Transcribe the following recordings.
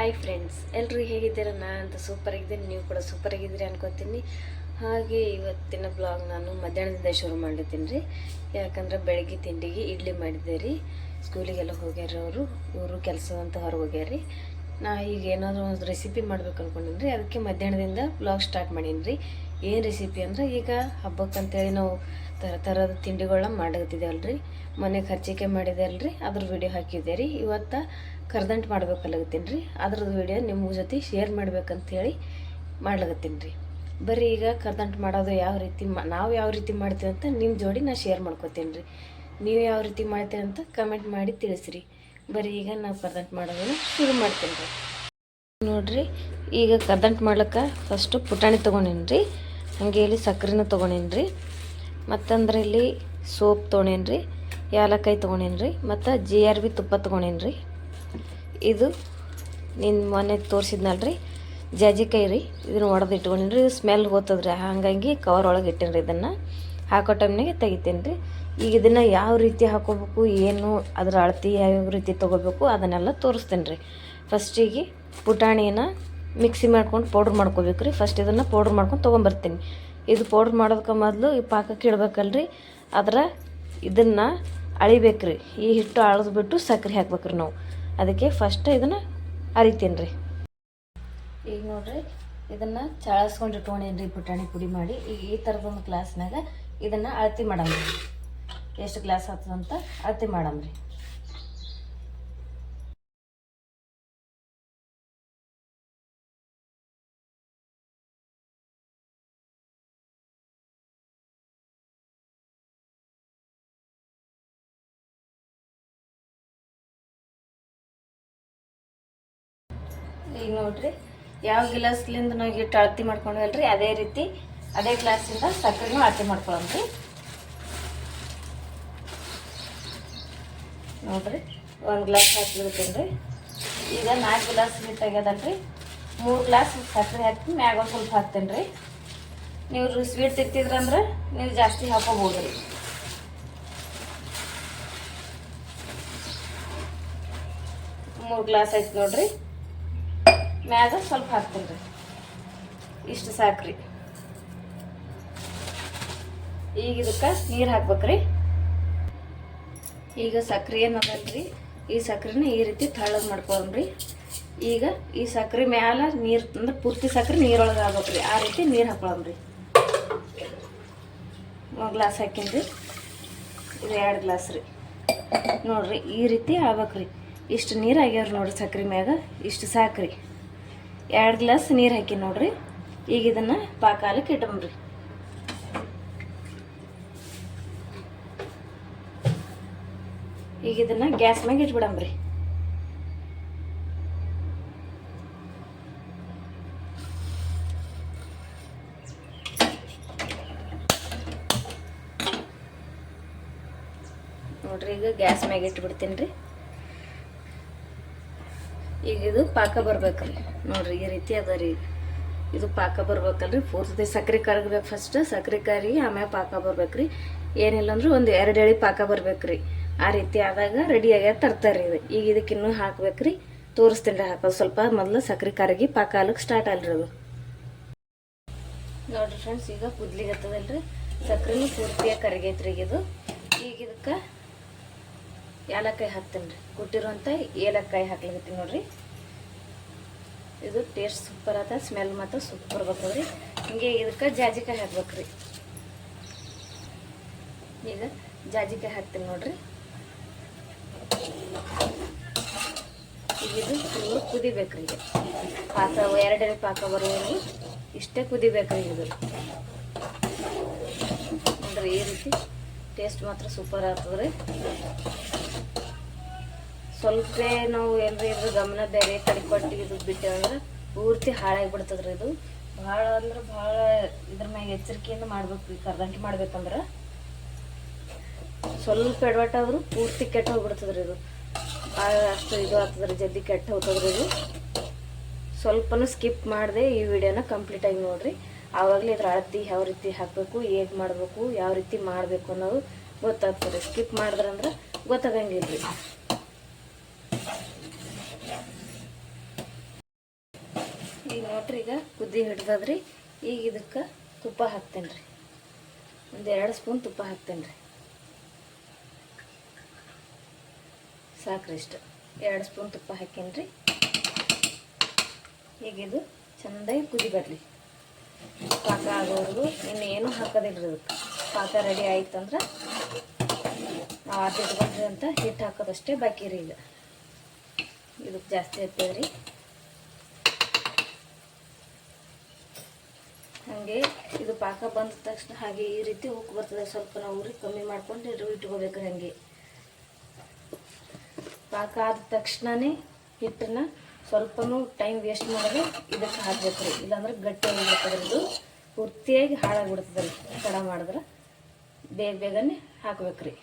Hi friends, ಎಲ್ಲರೂ ಹೇಗಿದ್ದೀರ? ನಾನಂತೂ ಸೂಪರ್ ಆಗಿದ್ದೀನಿ, ನೀವು ಕೂಡ ಸೂಪರ್ ಆಗಿದ್ದೀರಿ ಅನ್ಕೋತೀನಿ. ಹಾಗೆ ಇವತ್ತಿನ ಬ್ಲಾಗ್ ನಾನು ಮಧ್ಯಾಹ್ನದಿಂದ ಶುರು ಮಾಡಿರ್ತೀನಿ ರೀ. ಯಾಕಂದ್ರೆ ಬೆಳಗ್ಗೆ ತಿಂಡಿಗೆ ಇಡ್ಲಿ ಮಾಡಿದ್ದೆ ರೀ. ಸ್ಕೂಲಿಗೆಲ್ಲ ಹೋಗ್ಯಾರ ಇವರು ಕೆಲಸ ಅಂತ ಹೊರಗೆ ಹೋಗ್ಯಾರ ರೀ. ನಾ ಈಗ ಏನಾದರೂ ಒಂದು ರೆಸಿಪಿ ಮಾಡ್ಬೇಕು ಅನ್ಕೊಂಡಿನಿ ರೀ. ಅದಕ್ಕೆ ಮಧ್ಯಾಹ್ನದಿಂದ ಬ್ಲಾಗ್ ಸ್ಟಾರ್ಟ್ ಮಾಡೀನಿ ರೀ. ಏನು ರೆಸಿಪಿ ಅಂದ್ರೆ, ಈಗ ಹಬ್ಬಕ್ಕಂತೇಳಿ ನಾವು ಥರದ ತಿಂಡಿಗಳನ್ನ ಮಾಡಕತ್ತಿದ್ದೇವಲ್ರಿ. ಮೊನ್ನೆ ಖರ್ಚಿಕೆ ಮಾಡಿದೆ ಅಲ್ರಿ, ಅದ್ರ ವಿಡಿಯೋ ಹಾಕಿದ್ದೆ ರೀ. ಇವತ್ತು ಕರ್ದಂಟು ಮಾಡ್ಬೇಕಲ್ಲಗತ್ತೀನಿ ರೀ. ಅದ್ರದ್ದು ವಿಡಿಯೋ ನಿಮ್ಮ ಜೊತೆ ಶೇರ್ ಮಾಡ್ಬೇಕಂತೇಳಿ ಮಾಡ್ಲಗತ್ತೀನಿ ರೀ. ಬರ್ರಿ ಈಗ ಕರ್ದಂಟು ಮಾಡೋದು ಯಾವ ರೀತಿ ನಾವು ಯಾವ ರೀತಿ ಮಾಡ್ತೀವಿ ಅಂತ ನಿಮ್ಮ ಜೋಡಿ ನಾನು ಶೇರ್ ಮಾಡ್ಕೊತೀನಿ ರೀ. ನೀವು ಯಾವ ರೀತಿ ಮಾಡ್ತೀರಿ ಅಂತ ಕಮೆಂಟ್ ಮಾಡಿ ತಿಳಿಸ್ರಿ. ಬರ್ರಿ ಈಗ ನಾವು ಕರ್ದಂಟು ಮಾಡೋದನ್ನು ಶುರು ಮಾಡ್ತೀನಿ ರೀ. ನೋಡಿರಿ, ಈಗ ಕರ್ದಂಟು ಮಾಡ್ಲಿಕ್ಕೆ ಫಸ್ಟು ಪುಟಾಣಿ ತೊಗೊಂಡೇನಿ ರೀ. ಹಾಗೆ ಇಲ್ಲಿ ಸಕ್ಕರೆನ ತೊಗೊಂಡೇನಿ ರೀ. ಮತ್ತಂದ್ರೆ ಇಲ್ಲಿ ಸೋಪ್ ತೊಗೊಂಡೇನಿ ರೀ, ಏಲಕ್ಕಾಯಿ ತೊಗೊಂಡೇನಿ ರೀ, ಮತ್ತು GRB ತುಪ್ಪ ತೊಗೊಂಡೇನಿ ರೀ. ಇದು ಮೊನ್ನೆ ತೋರಿಸಿದ್ನಲ್ರಿ ಜಾಜಿಕಾಯಿ ರೀ. ಇದನ್ನು ಒಡೆದು ಇಟ್ಕೊಂಡೇನಿ ರೀ. ಸ್ಮೆಲ್ ಹೋಗ್ತದ್ರಿ, ಹಾಗಾಗಿ ಕವರ್ ಒಳಗೆ ಇಟ್ಟೇನಿ ರೀ. ಇದನ್ನು ಹಾಕೋ ಟೈಮ್ನಾಗೆ ತೆಗಿತೇನೆ ರೀ. ಈಗ ಇದನ್ನು ಯಾವ ರೀತಿ ಹಾಕೋಬೇಕು, ಏನು ಅದ್ರ ಅಳತೆ ಯಾವ್ಯಾವ ರೀತಿ ತೊಗೋಬೇಕು ಅದನ್ನೆಲ್ಲ ತೋರಿಸ್ತೇನೆ ರೀ. ಫಸ್ಟಿಗೆ ಪುಟಾಣಿನ ಮಿಕ್ಸಿ ಮಾಡ್ಕೊಂಡು ಪೌಡ್ರ್ ಮಾಡ್ಕೋಬೇಕು ರೀ. ಫಸ್ಟ್ ಇದನ್ನು ಪೌಡ್ರ್ ಮಾಡ್ಕೊಂಡು ತೊಗೊಂಬರ್ತೀನಿ. ಇದು ಪೌಡ್ರ್ ಮಾಡೋದಕ್ಕೆ ಮೊದಲು ಈ ಪಾಕಕ್ಕೆ ಇಡ್ಬೇಕಲ್ರಿ. ಇದನ್ನು ಅಳಿಬೇಕು ರೀ. ಈ ಹಿಟ್ಟು ಅಳಿದ್ಬಿಟ್ಟು ಸಕ್ಕರೆ ಹಾಕ್ಬೇಕು ರೀ ನಾವು. ಅದಕ್ಕೆ ಫಸ್ಟ್ ಇದನ್ನು ಅರಿತೀನಿ ರೀ. ಈಗ ನೋಡಿರಿ, ಇದನ್ನು ಚಾಳಿಸ್ಕೊಂಡು ಇಟ್ಕೊಂಡೇನಿ ರೀ ಪುಟಾಣಿ ಪುಡಿ ಮಾಡಿ. ಈಗ ಈ ಥರದೊಂದು ಗ್ಲಾಸ್ನಾಗ ಇದನ್ನು ಅಳತೆ ಮಾಡಮ್ರಿ. ಎಷ್ಟು ಗ್ಲಾಸ್ ಆಗ್ತದಂತ ಅಳತೆ ಮಾಡಮ್ರಿ. ಈಗ ನೋಡ್ರಿ, ಯಾವ ಗ್ಲಾಸ್ಲಿಂದ ನಾವು ಹಿಟ್ಟು ಅಳತೆ ಮಾಡ್ಕೊಂಡ್ವಲ್ರಿ, ಅದೇ ರೀತಿ ಅದೇ ಗ್ಲಾಸಿಂದ ಸಕ್ಕರೆನೂ ಅಳತೆ ಮಾಡ್ಕೊಳಮ್ರಿ. ನೋಡ್ರಿ, 1 ಗ್ಲಾಸ್ ಹಾಕ್ಲಿರ್ತೀನಿ ರೀ. ಈಗ 4 ಗ್ಲಾಸ್ ಹಿಟ್ಟು ಆಗ್ಯದಲ್ರಿ, 3 ಗ್ಲಾಸ್ ಸಕ್ಕರೆ ಹಾಕಿ ಮ್ಯಾಗ ಒಂದು ಸ್ವಲ್ಪ ಹಾಕ್ತೇನೆ ರೀ. ನೀವು ಸ್ವೀಟ್ ತಿಂತಿದ್ರಂದ್ರೆ ನೀವು ಜಾಸ್ತಿ ಹಾಕೋಬೋದು ರೀ. ಮೂರು ಗ್ಲಾಸ್ ಆಯ್ತು ನೋಡ್ರಿ. ಮ್ಯಾಗ ಸ್ವಲ್ಪ ಹಾಕ್ತೀನಿ ರೀ. ಇಷ್ಟು ಸಾಕ್ರಿ. ಈಗ ಇದಕ್ಕೆ ನೀರು ಹಾಕ್ಬೇಕ್ರಿ. ಈಗ ಸಕ್ಕರೆ ಏನದಲ್ರಿ, ಈ ಸಕ್ಕರೆನ ಈ ರೀತಿ ತಳ್ಳಗೆ ಮಾಡ್ಕೊಳ್ರಿ. ಈಗ ಈ ಸಕ್ಕರೆ ಮ್ಯಾಲ ನೀರು ಅಂದ್ರೆ ಪೂರ್ತಿ ಸಕ್ಕರೆ ನೀರೊಳಗೆ ಆಗ್ಬೇಕ್ರಿ. ಆ ರೀತಿ ನೀರು ಹಾಕೊಳಮ್ರಿ. 1 ಗ್ಲಾಸ್ ಹಾಕಿನ್ರಿ, ಇದು 2 ಗ್ಲಾಸ್ ರೀ. ನೋಡ್ರಿ, ಈ ರೀತಿ ಆಗ್ಬೇಕ್ರಿ. ಇಷ್ಟು ನೀರು ಆಗ್ಯಾವ್ರಿ ನೋಡ್ರಿ. ಸಕ್ಕರೆ ಮ್ಯಾಗ ಇಷ್ಟು ಸಾಕ್ರಿ. 2 ಗ್ಲಾಸ್ ನೀರು ಹಾಕಿ ನೋಡ್ರಿ. ಈಗ ಇದನ್ನು ಪಾಕಾಲಕ್ಕೆ ಇಟ್ಟಮ್ರಿ. ಈಗ ಇದನ್ನು ಗ್ಯಾಸ್ ಮ್ಯಾಗ ಇಟ್ಬಿಡಮ್ರಿ. ನೋಡ್ರಿ, ಈಗ ಗ್ಯಾಸ್ ಮ್ಯಾಗ ಇಟ್ಬಿಡ್ತೀನಿ ರೀ. ಈಗ ಇದು ಪಾಕ ಬರ್ಬೇಕ್ರಿ. ನೋಡ್ರಿ, ಈ ರೀತಿ ಅದ ರೀ. ಇದು ಪಾಕ ಬರ್ಬೇಕಲ್ರಿ. ಪೂರ್ತಿ ಸಕ್ಕರೆ ಕರಗಬೇಕು. ಫಸ್ಟ್ ಸಕ್ಕರೆ ಕರಗಿ ಆಮ್ಯಾಗ ಪಾಕ ಬರ್ಬೇಕ್ರಿ. ಏನಿಲ್ಲ ಅಂದ್ರೆ ಒಂದು 2 ಎಳೆ ಪಾಕ ಬರ್ಬೇಕ್ರಿ. ಆ ರೀತಿ ಆದಾಗ ರೆಡಿ ಆಗ್ಯಾದ ತರ್ತಾರೆ ಇದು. ಈಗ ಇದಕ್ಕೆ ಇನ್ನೂ ಹಾಕ್ಬೇಕ್ರಿ. ತೋರಿಸ್ತೀನಿ ರೀ ಹಾಕೋದು. ಸ್ವಲ್ಪ ಮೊದಲು ಸಕ್ಕರೆ ಕರಗಿ ಪಾಕ ಹಾಲಕ್ಕೆ ಸ್ಟಾರ್ಟ್ ಅಲ್ರಿ ಅದು. ನೋಡ್ರಿ ಫ್ರೆಂಡ್ಸ್, ಈಗ ಕುದ್ಲಿಗತ್ತದಲ್ರಿ. ಸಕ್ಕರೆನೂ ಪೂರ್ತಿಯಾಗಿ ಕರಗೈತ್ರಿ ಇದು. ಈಗ ಇದಕ್ಕೆ ಏಲಕ್ಕಾಯಿ ಹಾಕ್ತೀನಿ ರೀ. ಕುಟ್ಟಿರುವಂಥ ಏಲಕ್ಕಾಯಿ ಹಾಕ್ಲಿಕತ್ತೀನಿ ನೋಡ್ರಿ. ಇದು ಟೇಸ್ಟ್ ಸೂಪರ್ ಆತ, ಸ್ಮೆಲ್ ಮಾತ್ರ ಸೂಪರ್ ಬರ್ತದ್ರಿ. ಹಿಂಗೆ ಇದಕ್ಕೆ ಜಾಜಿಕಾಯಿ ಹಾಕ್ಬೇಕ್ರಿ. ಈಗ ಜಾಜಿಕಾಯಿ ಹಾಕ್ತೀನಿ ನೋಡ್ರಿ. ಈಗ ಇದು ಕುದಿಬೇಕ್ರಿ. ಈಗ ಪಾಕ 2 ಎಳೆ ಪಾಕ ಬರುವಲ್ಲಿ ಇಷ್ಟೇ ಕುದಿಬೇಕ್ರಿ. ಇದು ನೋಡ್ರಿ, ಈ ರೀತಿ ಟೇಸ್ಟ್ ಮಾತ್ರ ಸೂಪರ್ ಆಗ್ತದ್ರಿ. ಸ್ವಲ್ಪ ನಾವು ಏನ್ರಿ ಇದ್ರ ಗಮನ ಬೇರೆ ಕಡೆ ಕೊಟ್ಟು ಇದು ಬಿಟ್ಟೇವಂದ್ರೆ ಪೂರ್ತಿ ಹಾಳಾಗಿಬಿಡ್ತದ್ರಿ. ಇದು ಭಾಳ ಅಂದ್ರೆ ಭಾಳ ಇದ್ರ ಮ್ಯಾಗ ಎಚ್ಚರಿಕೆಯಿಂದ ಮಾಡ್ಬೇಕು. ಕರ್ದಂಟು ಮಾಡ್ಬೇಕಂದ್ರೆ ಸ್ವಲ್ಪ ಎಡವಟ್ಟಾದ್ರೂ ಪೂರ್ತಿ ಕೆಟ್ಟ ಹೋಗ್ಬಿಡ್ತದ್ರಿ. ಇದು ಭಾಳ ಅಷ್ಟು ಇದು ಆಗ್ತದ್ರಿ, ಜಲ್ದಿ ಕೆಟ್ಟ ಹೋಗ್ತದ್ರಿ. ಇದು ಸ್ವಲ್ಪನೂ ಸ್ಕಿಪ್ ಮಾಡದೆ ಈ ವಿಡಿಯೋನ ಕಂಪ್ಲೀಟ್ ಆಗಿ ನೋಡ್ರಿ. ಆವಾಗಲೇ ಇದ್ರ ಅಳತೆ ಯಾವ ರೀತಿ ಹಾಕಬೇಕು, ಹೇಗೆ ಮಾಡಬೇಕು, ಯಾವ ರೀತಿ ಮಾಡಬೇಕು ಅನ್ನೋದು ಗೊತ್ತಾಗ್ತದೆ. ಸ್ಕಿಪ್ ಮಾಡಿದ್ರಂದ್ರೆ ಗೊತ್ತಾಗಂಗಿಲ್ಲ ರೀ. ಈಗ ನೋಡ್ರಿ ಈಗ ಕುದಿ ಹಿಡ್ದದ್ರಿ. ಈಗ ಇದಕ್ಕೆ ತುಪ್ಪ ಹಾಕ್ತೇನೆ ರೀ, ಒಂದು 2 ಸ್ಪೂನ್ ತುಪ್ಪ ಹಾಕ್ತೇನೆ ರೀ. ಸಾಕ್ರಿ ಇಷ್ಟು 2 ಸ್ಪೂನ್ ತುಪ್ಪ ಹಾಕೇನಿ ರೀ. ಈಗ ಇದು ಚೆಂದಾಗಿ ಕುದಿ ಬರಲಿ, ಪಾಕ ಆಗೋವರೆಗೂ ಇನ್ನೇನು ಹಾಕೋದಿಲ್ಲ ರೀ. ಅದಕ್ಕೆ ಪಾಕ ರೆಡಿ ಆಯ್ತಂದ್ರೆ ನಾವು ಆಟಿಟ್ಕೊಂಡ್ರಿ ಅಂತ ಹಿಟ್ಟು ಹಾಕೋದಷ್ಟೇ ಬಾಕಿ ರೀ. ಈಗ ಇದಕ್ಕೆ ಜಾಸ್ತಿ ಹತ್ತದ್ರಿ. ಹಾಗೆ ಇದು ಪಾಕ ಬಂದ ತಕ್ಷಣ ಹಾಗೆ ಈ ರೀತಿ ಉಕ್ಕು ಬರ್ತದೆ. ಸ್ವಲ್ಪ ನಾವು ಉರಿ ಕಮ್ಮಿ ಮಾಡ್ಕೊಂಡು ಇಟ್ಕೋಬೇಕ್ರಿ. ಹಾಗೆ ಪಾಕ ಆದ ತಕ್ಷಣವೇ ಹಿಟ್ಟನ್ನ ಸ್ವಲ್ಪನೂ ಟೈಮ್ ವೇಸ್ಟ್ ಮಾಡೋದು ಇದಕ್ಕೆ ಹಾಕ್ಬೇಕು ರೀ. ಇಲ್ಲಾಂದ್ರೆ ಗಟ್ಟಿಯಾಗಿ ಬರ್ತದೆ, ಇದು ಪೂರ್ತಿಯಾಗಿ ಹಾಳಾಗ್ಬಿಡ್ತದೆ ರೀ. ತಡ ಮಾಡಿದ್ರೆ ಬೇಗನೆ ಹಾಕ್ಬೇಕ್ರಿ.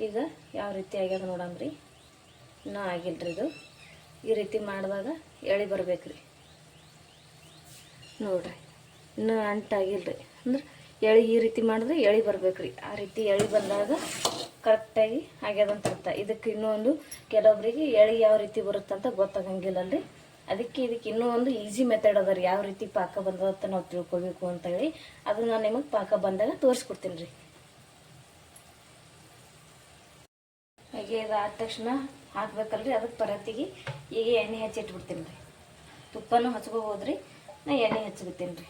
ಈಗ ಯಾವ ರೀತಿ ಆಗ್ಯದ ನೋಡಮ್ರಿ. ಇನ್ನೂ ಆಗಿಲ್ರಿ ಇದು. ಈ ರೀತಿ ಮಾಡಿದಾಗ ಎಳಿ ಬರ್ಬೇಕ್ರಿ. ನೋಡ್ರಿ ಇನ್ನೂ ಅಂಟಾಗಿಲ್ರಿ. ಅಂದ್ರೆ ಎಳಿ ಈ ರೀತಿ ಮಾಡಿದ್ರೆ ಎಳಿ ಬರ್ಬೇಕ್ರಿ. ಆ ರೀತಿ ಎಳಿ ಬಂದಾಗ ಕರೆಕ್ಟಾಗಿ ಆಗ್ಯದಂತ ಅರ್ಥ. ಇದಕ್ಕೆ ಇನ್ನೂ ಒಂದು ಕೆಲವೊಬ್ಬರಿಗೆ ಎಳಿ ಯಾವ ರೀತಿ ಬರುತ್ತಂತ ಗೊತ್ತಾಗಂಗಿಲ್ಲಲ್ರಿ. ಅದಕ್ಕೆ ಇದಕ್ಕೆ ಇನ್ನೂ ಒಂದು ಈಸಿ ಮೆಥಡ್ ಅದ ರೀ, ಯಾವ ರೀತಿ ಪಾಕ ಬಂದದಂತ ನಾವು ತಿಳ್ಕೊಬೇಕು ಅಂತೇಳಿ. ಅದು ನಾನು ನಿಮಗೆ ಪಾಕ ಬಂದಾಗ ತೋರಿಸ್ಕೊಡ್ತೀನಿ ರೀ. ಹಾಗೆ ಇದು ಆದ ತಕ್ಷಣ ಹಾಕ್ಬೇಕಲ್ರಿ. ಅದಕ್ಕೆ ಪರತ್ತಿಗೆ ಈಗ ಎಣ್ಣೆ ಹಚ್ಚಿಟ್ಬಿಡ್ತೀನಿ ರೀ. ತುಪ್ಪನೂ ಹಚ್ಕೋಬೋದ್ರಿ, ನಾ ಎಣ್ಣೆ ಹಚ್ಕೊತೀನಿ ರೀ.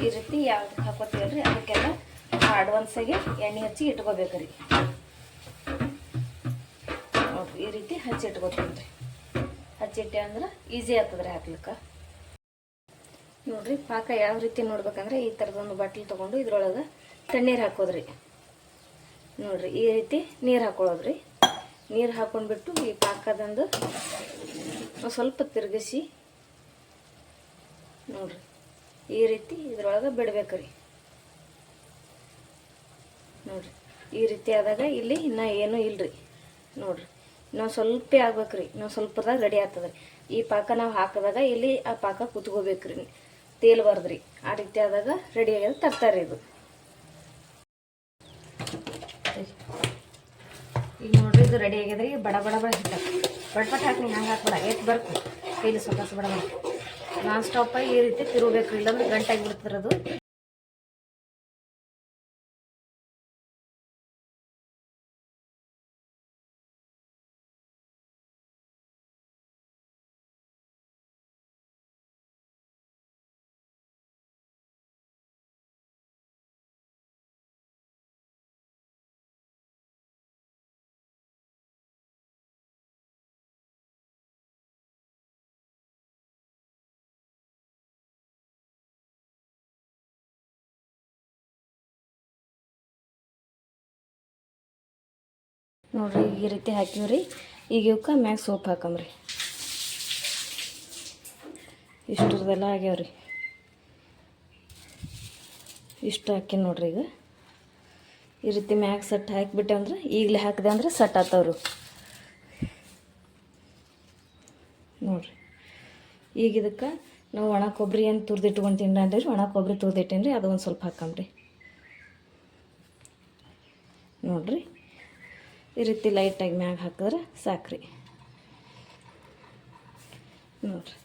ಈ ರೀತಿ ಯಾವ್ದಕ್ಕೆ ಹಾಕೋತೀವಲ್ರಿ ಅದಕ್ಕೆಲ್ಲ ಅಡ್ವಾನ್ಸಾಗಿ ಎಣ್ಣೆ ಹಚ್ಚಿ ಇಟ್ಕೋಬೇಕು ರೀ. ನೋಡ್ರಿ ಈ ರೀತಿ ಹಚ್ಚಿ ಇಟ್ಕೋತೀನಿ ರೀ. ಹಚ್ಚಿಟ್ಟೆ ಅಂದ್ರೆ ಈಸಿ ಆಗ್ತದೆ ರೀ ಹಾಕ್ಲಿಕ್ಕೆ. ನೋಡ್ರಿ ಪಾಕ ಯಾವ ರೀತಿ ನೋಡ್ಬೇಕಂದ್ರೆ ಈ ಥರದೊಂದು ಬಾಟ್ಲಿ ತೊಗೊಂಡು ಇದ್ರೊಳಗೆ ತಣ್ಣೀರು ಹಾಕೋದ್ರಿ. ನೋಡ್ರಿ ಈ ರೀತಿ ನೀರು ಹಾಕೊಳ್ಳೋದ್ರಿ. ನೀರು ಹಾಕೊಂಡ್ಬಿಟ್ಟು ಈ ಪಾಕದಂದು ಸ್ವಲ್ಪ ತಿರುಗಿಸಿ ನೋಡ್ರಿ ಈ ರೀತಿ ಇದ್ರೊಳಗೆ ಬಿಡ್ಬೇಕ್ರಿ. ನೋಡ್ರಿ ಈ ರೀತಿ ಆದಾಗ ಇಲ್ಲಿ ಇನ್ನೂ ಏನೂ ಇಲ್ರಿ. ನೋಡ್ರಿ ಇನ್ನೊಂದು ಸ್ವಲ್ಪ ಆಗ್ಬೇಕ್ರಿ. ಇನ್ನೊಂದು ಸ್ವಲ್ಪದಾಗ ರೆಡಿ ಆಗ್ತದ್ರಿ. ಈ ಪಾಕ ನಾವು ಹಾಕಿದಾಗ ಇಲ್ಲಿ ಆ ಪಾಕ ಕುತ್ಕೋಬೇಕ್ರಿ, ತೇಲ್ಬಾರ್ದ್ರಿ. ಆ ರೀತಿ ಆದಾಗ ರೆಡಿ ಆಗ್ಯದ ತರ್ತಾರೆ ಇದು. ಈಗ ನೋಡ್ರಿ ಇದು ರೆಡಿ ಆಗ್ಯದ್ರಿ. ಬಡ ಹಿಟ್ಟು ಬಡ್ಪಟ್ ಹಾಕಿ ಹಂಗೆ ಹಾಕ್ಬೇಡ, ಎಷ್ಟು ಬರ್ಕು ಕೈಲಿ ಸೊಕಾಸು ಬಡ ನಾನ್ ಸ್ಟಾಪಾಗಿ ಈ ರೀತಿ ತಿರುಗಬೇಕ್ರಿ. ಇಲ್ಲಾಂದ್ರೆ ಗಂಟಾಗಿ ಬಿಡ್ತಿರೋದು. ನೋಡ್ರಿ ಈ ರೀತಿ ಹಾಕಿವ್ರಿ. ಈಗ ಇವಕ್ಕೆ ಮ್ಯಾಗ ಸೋಪ್ ಹಾಕಮ್ರಿ. ಇಷ್ಟರದೆಲ್ಲ ಆಗ್ಯಾವ್ರಿ. ಇಷ್ಟು ಹಾಕಿ ನೋಡ್ರಿ. ಈಗ ಈ ರೀತಿ ಮ್ಯಾಗ ಸಟ್ ಹಾಕಿಬಿಟ್ಟೆ ಅಂದ್ರೆ ಈಗಲೇ ಹಾಕಿದೆ ಅಂದ್ರೆ ಸಟ್ ಆತವ್ರು. ನೋಡ್ರಿ ಈಗ ಇದಕ್ಕೆ ನಾವು ಒಣ ಕೊಬ್ಬರಿ ಏನು ತುರಿದಿಟ್ಕೊಂತೀನಿ ಅಂದ್ರಿ, ಒಣ ಕೊಬ್ಬರಿ ತುರಿದಿಟ್ಟೇನಿ ರೀ. ಅದು ಒಂದು ಸ್ವಲ್ಪ ಹಾಕಮ್ರಿ. ನೋಡ್ರಿ ಈ ರೀತಿ ಲೈಟಾಗಿ ಮ್ಯಾಗ ಹಾಕಿದ್ರೆ ಸಾಕ್ರಿ. ನೋಡ್ರಿ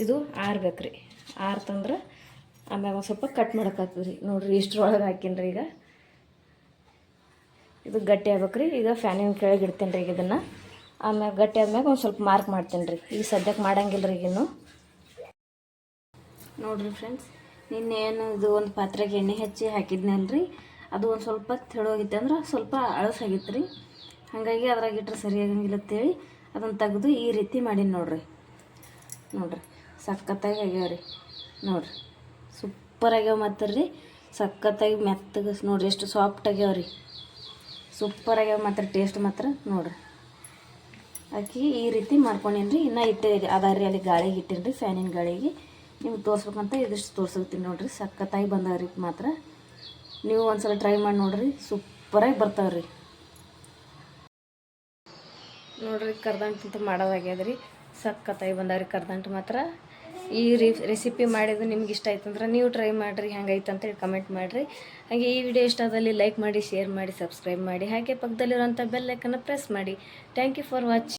ಇದು ಆರ್ಬೇಕ್ರಿ. ಆರ್ತಂದ್ರೆ ಆಮ್ಯಾಗ ಒಂದು ಸ್ವಲ್ಪ ಕಟ್ ಮಾಡೋಕ್ಕಾಗ್ತದೆ ರೀ. ನೋಡ್ರಿ ಇಷ್ಟರೊಳಗೆ ಹಾಕಿನ್ರಿ. ಈಗ ಇದು ಗಟ್ಟಿ ಆಗ್ಬೇಕ್ರಿ. ಈಗ ಫ್ಯಾನಿನ ಕೆಳಗೆ ಇಡ್ತೀನಿ ರೀ. ಈಗ ಇದನ್ನು ಆಮ್ಯಾಗ ಗಟ್ಟಿ ಆದ್ಮ್ಯಾಗ ಒಂದು ಸ್ವಲ್ಪ ಮಾರ್ಕ್ ಮಾಡ್ತೀನಿ ರೀ. ಈಗ ಸದ್ಯಕ್ಕೆ ಮಾಡಂಗಿಲ್ಲ ರೀ. ಈಗಿನ್ನು ನೋಡ್ರಿ ಫ್ರೆಂಡ್ಸ್, ನಿನ್ನೇನು ಇದು ಒಂದು ಪಾತ್ರೆಗೆ ಎಣ್ಣೆ ಹಚ್ಚಿ ಹಾಕಿದ್ನಲ್ರಿ, ಅದು ಒಂದು ಸ್ವಲ್ಪ ತೆಳೋಗಿತ್ತು ಅಂದ್ರೆ ಸ್ವಲ್ಪ ಅಳಸಾಗಿತ್ತು ರೀ. ಹಾಗಾಗಿ ಅದ್ರಾಗ ಇಟ್ಟರೆ ಸರಿಯಾಗಂಗಿಲ್ಲ ಅಂತೇಳಿ ಅದನ್ನು ತೆಗೆದು ಈ ರೀತಿ ಮಾಡೀನಿ ನೋಡ್ರಿ. ನೋಡ್ರಿ ಸಖತ್ತಾಗಿ ಆಗ್ಯಾವ ರೀ. ನೋಡ್ರಿ ಸೂಪರ್ ಆಗ್ಯಾವ. ಮತ್ತು ರೀ ಸಖತ್ತಾಗಿ ಮೆತ್ತಗೆ ನೋಡ್ರಿ ಎಷ್ಟು ಸಾಫ್ಟ್ ಆಗ್ಯಾವ ರೀ. ಸೂಪರ್ ಆಗ್ಯಾವ. ಮಾತ್ರ ಟೇಸ್ಟ್ ಮಾತ್ರ ನೋಡ್ರಿ ಹಾಕಿ ಈ ರೀತಿ ಮಾಡ್ಕೊಂಡೇನಿ ರೀ. ಇನ್ನೂ ಇಟ್ಟೆ ಅದಾರಿ ಅಲ್ಲಿ ಗಾಳಿಗೆ ಇಟ್ಟೇನಿ ರೀ, ಫ್ಯಾನಿನ ಗಾಳಿಗೆ. ನಿಮ್ಗೆ ತೋರಿಸ್ಬೇಕಂತ ಇದಿಷ್ಟು ತೋರಿಸ್ತೀನಿ ನೋಡ್ರಿ. ಸಖತ್ತಾಗಿ ಬಂದವ್ರಿ. ಮಾತ್ರ ನೀವು ಒಂದ್ಸಲ ಟ್ರೈ ಮಾಡಿ ನೋಡ್ರಿ, ಸೂಪರಾಗಿ ಬರ್ತಾವ್ರಿ. ನೋಡ್ರಿ ಕರ್ದಂಟು ಮಾಡೋದಾಗ್ಯದ ರೀ. ಸಖತ್ತಾಗಿ ಬಂದವ್ರಿ ಕರ್ದಂಟು ಮಾತ್ರ. ಈ ರೆಸಿಪಿ ಮಾಡಿದ್ದು ನಿಮ್ಗೆ ಇಷ್ಟ ಆಯ್ತು ಅಂದ್ರೆ ನೀವು ಟ್ರೈ ಮಾಡಿರಿ, ಹೆಂಗೈತೆ ಅಂತೇಳಿ ಕಮೆಂಟ್ ಮಾಡಿರಿ. ಹಾಗೆ ಈ ವಿಡಿಯೋ ಇಷ್ಟ ಆದಲ್ಲಿ ಲೈಕ್ ಮಾಡಿ, ಶೇರ್ ಮಾಡಿ, ಸಬ್ಸ್ಕ್ರೈಬ್ ಮಾಡಿ, ಹಾಗೆ ಪಕ್ಕದಲ್ಲಿರುವಂಥ ಬೆಲ್ ಐಕನ್ನ ಪ್ರೆಸ್ ಮಾಡಿ. Thank you for watching.